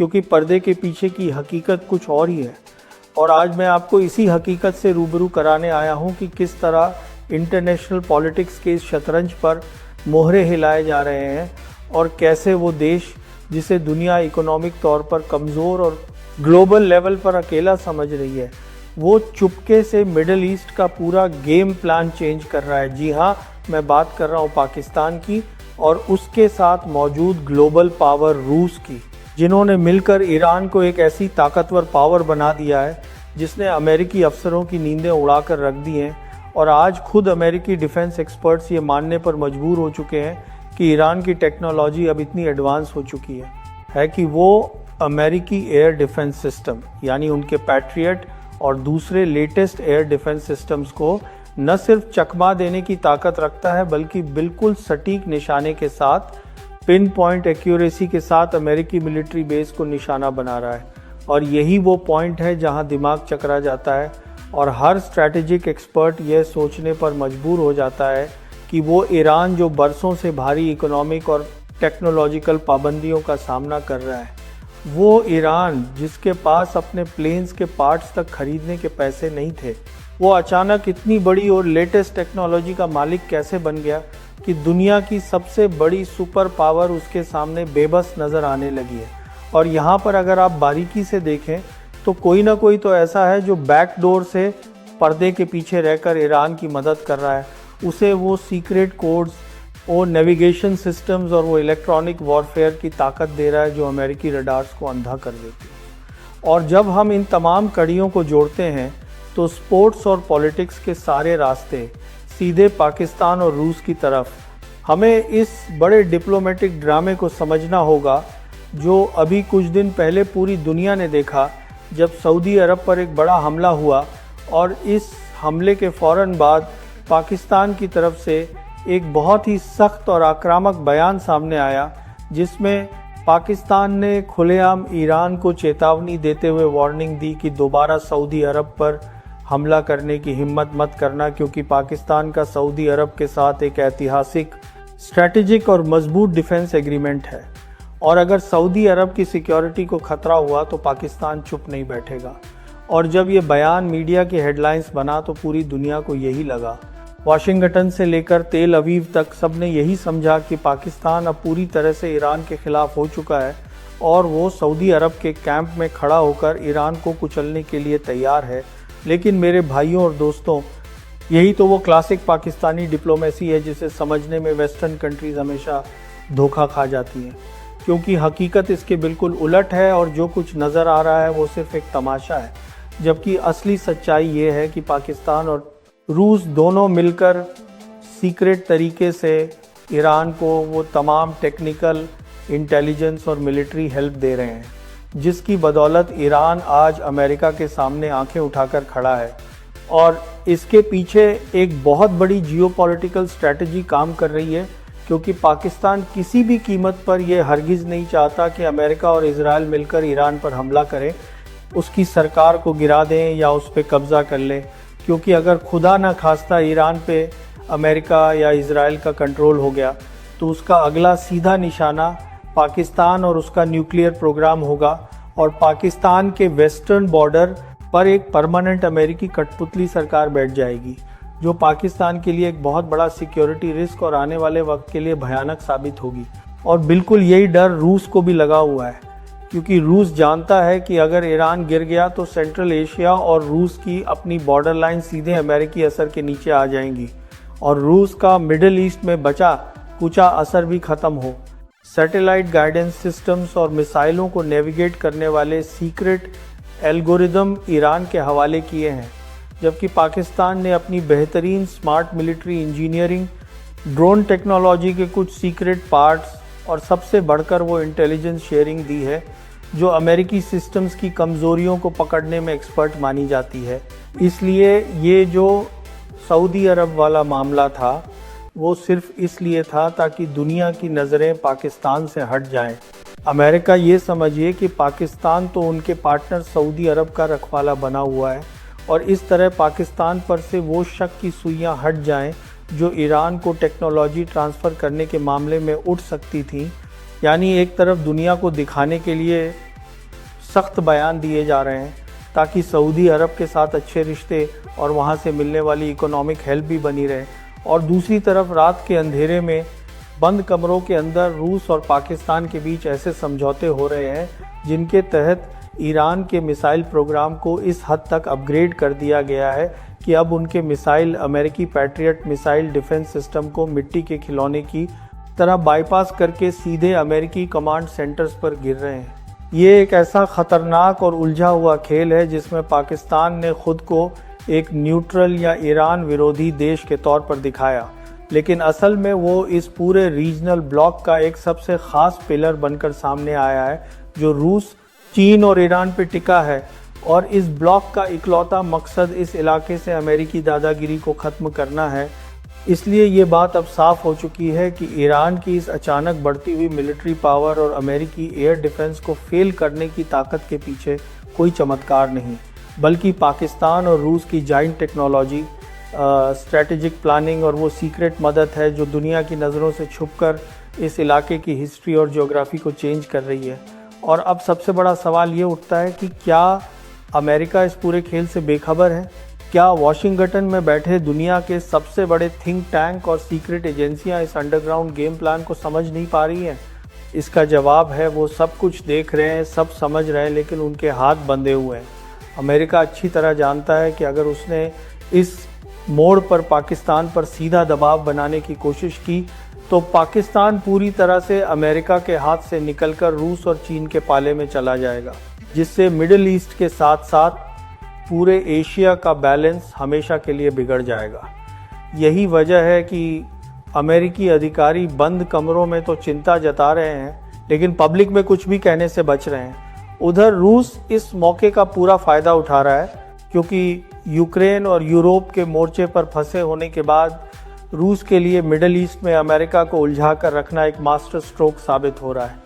क्योंकि पर्दे के पीछे की हकीकत कुछ और ही है। और आज मैं आपको इसी हकीकत से रूबरू कराने आया हूं कि किस तरह इंटरनेशनल पॉलिटिक्स के इस शतरंज पर मोहरे हिलाए जा रहे हैं और कैसे वो देश जिसे दुनिया इकोनॉमिक तौर पर कमज़ोर और ग्लोबल लेवल पर अकेला समझ रही है, वो चुपके से मिडिल ईस्ट का पूरा गेम प्लान चेंज कर रहा है। जी हाँ, मैं बात कर रहा हूँ पाकिस्तान की और उसके साथ मौजूद ग्लोबल पावर रूस की, जिन्होंने मिलकर ईरान को एक ऐसी ताकतवर पावर बना दिया है जिसने अमेरिकी अफसरों की नींदें उड़ाकर रख दी हैं। और आज खुद अमेरिकी डिफेंस एक्सपर्ट्स ये मानने पर मजबूर हो चुके हैं कि ईरान की टेक्नोलॉजी अब इतनी एडवांस हो चुकी है कि वो अमेरिकी एयर डिफेंस सिस्टम यानी उनके पैट्रियट और दूसरे लेटेस्ट एयर डिफेंस सिस्टम्स को न सिर्फ चकमा देने की ताकत रखता है बल्कि बिल्कुल सटीक निशाने के साथ, पिन पॉइंट एक्यूरेसी के साथ अमेरिकी मिलिट्री बेस को निशाना बना रहा है। और यही वो पॉइंट है जहां दिमाग चकरा जाता है और हर स्ट्रैटेजिक एक्सपर्ट यह सोचने पर मजबूर हो जाता है कि वो ईरान जो बरसों से भारी इकोनॉमिक और टेक्नोलॉजिकल पाबंदियों का सामना कर रहा है, वो ईरान जिसके पास अपने प्लेन्स के पार्ट्स तक खरीदने के पैसे नहीं थे, वो अचानक इतनी बड़ी और लेटेस्ट टेक्नोलॉजी का मालिक कैसे बन गया कि दुनिया की सबसे बड़ी सुपर पावर उसके सामने बेबस नज़र आने लगी है। और यहाँ पर अगर आप बारीकी से देखें तो कोई ना कोई तो ऐसा है जो बैकडोर से पर्दे के पीछे रहकर ईरान की मदद कर रहा है। उसे वो सीक्रेट कोड्स, वो नेविगेशन सिस्टम्स और वो इलेक्ट्रॉनिक वॉरफेयर की ताकत दे रहा है जो अमेरिकी रडार्स को अंधा कर देती है। और जब हम इन तमाम कड़ियों को जोड़ते हैं तो स्पोर्ट्स और पॉलिटिक्स के सारे रास्ते सीधे पाकिस्तान और रूस की तरफ। हमें इस बड़े डिप्लोमेटिक ड्रामे को समझना होगा जो अभी कुछ दिन पहले पूरी दुनिया ने देखा, जब सऊदी अरब पर एक बड़ा हमला हुआ और इस हमले के फ़ौरन बाद पाकिस्तान की तरफ से एक बहुत ही सख्त और आक्रामक बयान सामने आया, जिसमें पाकिस्तान ने खुलेआम ईरान को चेतावनी देते हुए वार्निंग दी कि दोबारा सऊदी अरब पर हमला करने की हिम्मत मत करना, क्योंकि पाकिस्तान का सऊदी अरब के साथ एक ऐतिहासिक, स्ट्रैटेजिक और मजबूत डिफेंस एग्रीमेंट है। और अगर सऊदी अरब की सिक्योरिटी को खतरा हुआ तो पाकिस्तान चुप नहीं बैठेगा। और जब ये बयान मीडिया की हेडलाइंस बना तो पूरी दुनिया को यही लगा, वाशिंगटन से लेकर तेल अवीव तक सब ने यही समझा कि पाकिस्तान अब पूरी तरह से ईरान के खिलाफ हो चुका है और वो सऊदी अरब के कैंप में खड़ा होकर ईरान को कुचलने के लिए तैयार है। लेकिन मेरे भाइयों और दोस्तों, यही तो वो क्लासिक पाकिस्तानी डिप्लोमेसी है जिसे समझने में वेस्टर्न कंट्रीज़ हमेशा धोखा खा जाती हैं, क्योंकि हकीकत इसके बिल्कुल उलट है और जो कुछ नज़र आ रहा है वो सिर्फ एक तमाशा है। जबकि असली सच्चाई ये है कि पाकिस्तान और रूस दोनों मिलकर सीक्रेट तरीके से ईरान को वो तमाम टेक्निकल, इंटेलिजेंस और मिलिट्री हेल्प दे रहे हैं, जिसकी बदौलत ईरान आज अमेरिका के सामने आंखें उठाकर खड़ा है। और इसके पीछे एक बहुत बड़ी जियोपॉलिटिकल स्ट्रैटेजी काम कर रही है, क्योंकि पाकिस्तान किसी भी कीमत पर यह हरगिज़ नहीं चाहता कि अमेरिका और इजराइल मिलकर ईरान पर हमला करें, उसकी सरकार को गिरा दें या उस पर कब्ज़ा कर लें। क्योंकि अगर खुदा न खास्ता ईरान पे अमेरिका या इजराइल का कंट्रोल हो गया तो उसका अगला सीधा निशाना पाकिस्तान और उसका न्यूक्लियर प्रोग्राम होगा। और पाकिस्तान के वेस्टर्न बॉर्डर पर एक परमानेंट अमेरिकी कठपुतली सरकार बैठ जाएगी, जो पाकिस्तान के लिए एक बहुत बड़ा सिक्योरिटी रिस्क और आने वाले वक्त के लिए भयानक साबित होगी। और बिल्कुल यही डर रूस को भी लगा हुआ है, क्योंकि रूस जानता है कि अगर ईरान गिर गया तो सेंट्रल एशिया और रूस की अपनी बॉर्डर लाइन सीधे अमेरिकी असर के नीचे आ जाएंगी और रूस का मिडिल ईस्ट में बचा कुचा असर भी खत्म हो। सैटेलाइट गाइडेंस सिस्टम्स और मिसाइलों को नेविगेट करने वाले सीक्रेट एल्गोरिदम ईरान के हवाले किए हैं, जबकि पाकिस्तान ने अपनी बेहतरीन smart military engineering, drone technology के कुछ सीक्रेट पार्ट्स और सबसे बढ़कर वो इंटेलिजेंस शेयरिंग दी है जो अमेरिकी सिस्टम्स की कमज़ोरियों को पकड़ने में एक्सपर्ट मानी जाती है। इसलिए ये जो सऊदी अरब वाला मामला था वो सिर्फ इसलिए था ताकि दुनिया की नज़रें पाकिस्तान से हट जाएं। अमेरिका ये समझिए कि पाकिस्तान तो उनके पार्टनर सऊदी अरब का रखवाला बना हुआ है और इस तरह पाकिस्तान पर से वो शक की सुइयां हट जाएं जो ईरान को टेक्नोलॉजी ट्रांसफ़र करने के मामले में उठ सकती थी। यानी एक तरफ दुनिया को दिखाने के लिए सख्त बयान दिए जा रहे हैं ताकि सऊदी अरब के साथ अच्छे रिश्ते और वहाँ से मिलने वाली इकोनॉमिक हेल्प भी बनी रहे। और दूसरी तरफ रात के अंधेरे में बंद कमरों के अंदर रूस और पाकिस्तान के बीच ऐसे समझौते हो रहे हैं जिनके तहत ईरान के मिसाइल प्रोग्राम को इस हद तक अपग्रेड कर दिया गया है कि अब उनके मिसाइल अमेरिकी पैट्रियट मिसाइल डिफेंस सिस्टम को मिट्टी के खिलौने की तरह बाईपास करके सीधे अमेरिकी कमांड सेंटर्स पर गिर रहे हैं। ये एक ऐसा खतरनाक और उलझा हुआ खेल है जिसमें पाकिस्तान ने खुद को एक न्यूट्रल या ईरान विरोधी देश के तौर पर दिखाया, लेकिन असल में वो इस पूरे रीजनल ब्लॉक का एक सबसे खास पिलर बनकर सामने आया है जो रूस, चीन और ईरान पर टिका है। और इस ब्लॉक का इकलौता मकसद इस इलाके से अमेरिकी दादागिरी को ख़त्म करना है। इसलिए ये बात अब साफ हो चुकी है कि ईरान की इस अचानक बढ़ती हुई मिलिट्री पावर और अमेरिकी एयर डिफेंस को फेल करने की ताकत के पीछे कोई चमत्कार नहीं, बल्कि पाकिस्तान और रूस की जॉइंट टेक्नोलॉजी, स्ट्रेटेजिक प्लानिंग और वो सीक्रेट मदद है जो दुनिया की नज़रों से छुपकर इस इलाके की हिस्ट्री और ज्योग्राफी को चेंज कर रही है। और अब सबसे बड़ा सवाल ये उठता है कि क्या अमेरिका इस पूरे खेल से बेखबर है? क्या वाशिंगटन में बैठे दुनिया के सबसे बड़े थिंक टैंक और सीक्रेट एजेंसियां इस अंडरग्राउंड गेम प्लान को समझ नहीं पा रही हैं? इसका जवाब है वो सब कुछ देख रहे हैं, सब समझ रहे हैं, लेकिन उनके हाथ बंधे हुए हैं। अमेरिका अच्छी तरह जानता है कि अगर उसने इस मोड़ पर पाकिस्तान पर सीधा दबाव बनाने की कोशिश की तो पाकिस्तान पूरी तरह से अमेरिका के हाथ से निकलकर रूस और चीन के पाले में चला जाएगा, जिससे मिडिल ईस्ट के साथ साथ पूरे एशिया का बैलेंस हमेशा के लिए बिगड़ जाएगा। यही वजह है कि अमेरिकी अधिकारी बंद कमरों में तो चिंता जता रहे हैं, लेकिन पब्लिक में कुछ भी कहने से बच रहे हैं। उधर रूस इस मौके का पूरा फ़ायदा उठा रहा है, क्योंकि यूक्रेन और यूरोप के मोर्चे पर फंसे होने के बाद रूस के लिए मिडिल ईस्ट में अमेरिका को उलझा कर रखना एक मास्टर स्ट्रोक साबित हो रहा है।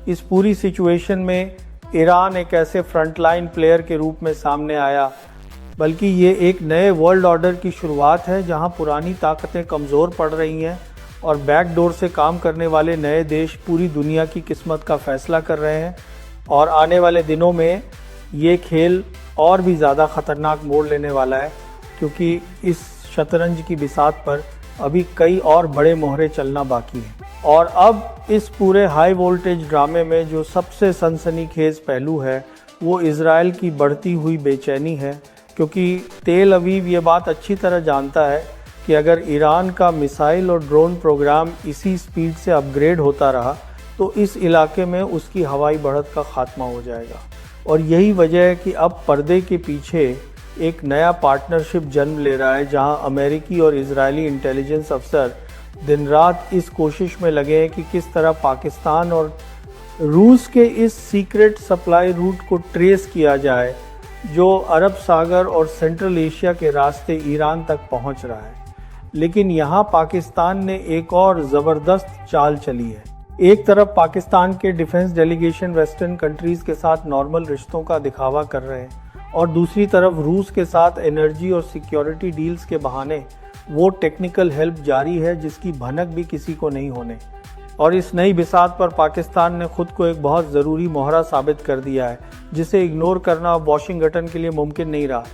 इस पूरी सिचुएशन में ईरान एक ऐसे फ्रंटलाइन प्लेयर के रूप में सामने आया, बल्कि ये एक नए वर्ल्ड ऑर्डर की शुरुआत है जहां पुरानी ताकतें कमज़ोर पड़ रही हैं और बैकडोर से काम करने वाले नए देश पूरी दुनिया की किस्मत का फैसला कर रहे हैं। और आने वाले दिनों में ये खेल और भी ज़्यादा ख़तरनाक मोड़ लेने वाला है, क्योंकि इस शतरंज की बिसात पर अभी कई और बड़े मोहरे चलना बाकी हैं। और अब इस पूरे हाई वोल्टेज ड्रामे में जो सबसे सनसनीखेज पहलू है वो इजराइल की बढ़ती हुई बेचैनी है, क्योंकि तेल अवीव ये बात अच्छी तरह जानता है कि अगर ईरान का मिसाइल और ड्रोन प्रोग्राम इसी स्पीड से अपग्रेड होता रहा तो इस इलाके में उसकी हवाई बढ़त का खात्मा हो जाएगा। और यही वजह है कि अब पर्दे के पीछे एक नया पार्टनरशिप जन्म ले रहा है, जहां अमेरिकी और इजरायली इंटेलिजेंस अफसर दिन रात इस कोशिश में लगे हैं कि किस तरह पाकिस्तान और रूस के इस सीक्रेट सप्लाई रूट को ट्रेस किया जाए जो अरब सागर और सेंट्रल एशिया के रास्ते ईरान तक पहुंच रहा है। लेकिन यहाँ पाकिस्तान ने एक और ज़बरदस्त चाल चली है। एक तरफ पाकिस्तान के डिफेंस डेलीगेशन वेस्टर्न कंट्रीज़ के साथ नॉर्मल रिश्तों का दिखावा कर रहे हैं, और दूसरी तरफ रूस के साथ एनर्जी और सिक्योरिटी डील्स के बहाने वो टेक्निकल हेल्प जारी है जिसकी भनक भी किसी को नहीं होने। और इस नई बिसात पर पाकिस्तान ने खुद को एक बहुत ज़रूरी मोहरा साबित कर दिया है, जिसे इग्नोर करना अब वाशिंगटन के लिए मुमकिन नहीं रहा।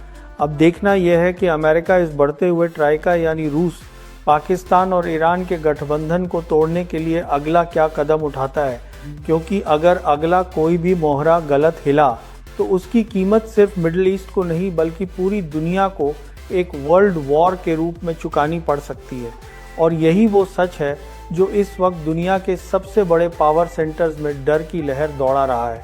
अब देखना यह है कि अमेरिका इस बढ़ते हुए ट्राइका यानी रूस, पाकिस्तान और ईरान के गठबंधन को तोड़ने के लिए अगला क्या कदम उठाता है, क्योंकि अगर अगला कोई भी मोहरा गलत हिला तो उसकी कीमत सिर्फ मिडिल ईस्ट को नहीं बल्कि पूरी दुनिया को एक वर्ल्ड वॉर के रूप में चुकानी पड़ सकती है। और यही वो सच है जो इस वक्त दुनिया के सबसे बड़े पावर सेंटर्स में डर की लहर दौड़ा रहा है।